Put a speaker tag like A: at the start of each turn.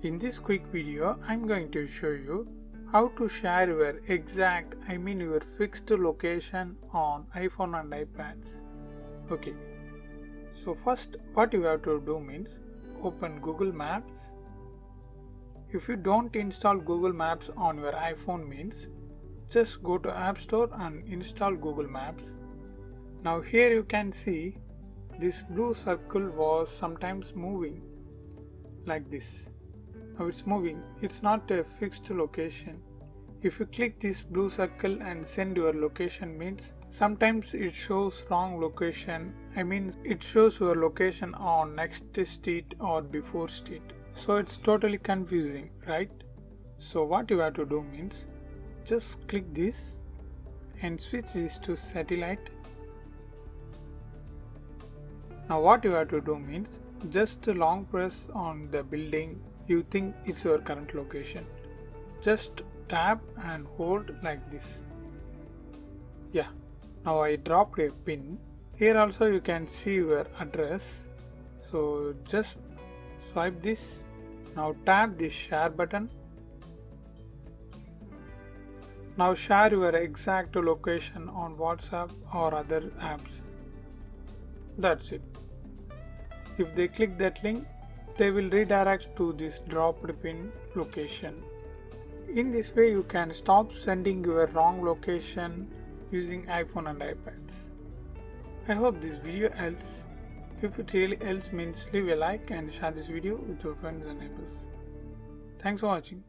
A: In this quick video, I'm going to show you how to share your your fixed location on iPhone and iPads. Okay, so first what you have to do means open Google Maps. If you don't install Google Maps on your iPhone means just go to App Store and install Google Maps. Now here you can see this blue circle was sometimes moving like this. Now it's moving, it's not a fixed location. If you click this blue circle and send your location means sometimes it shows wrong location. It shows your location on next street or before street. So it's totally confusing, right? So what you have to do means just click this and switch this to satellite. Now what you have to do means just long press on the building you think is your current location. Just tap and hold like this. Yeah, now I dropped a pin. Here also you can see your address. So just swipe this. Now tap this share button. Now share your exact location on WhatsApp or other apps. That's it. If they click that link, they will redirect to this dropped pin location. In this way you can stop sending your wrong location using iPhone and iPads. I hope this video helps. If it really helps means leave a like and share this video with your friends and neighbors. Thanks for watching.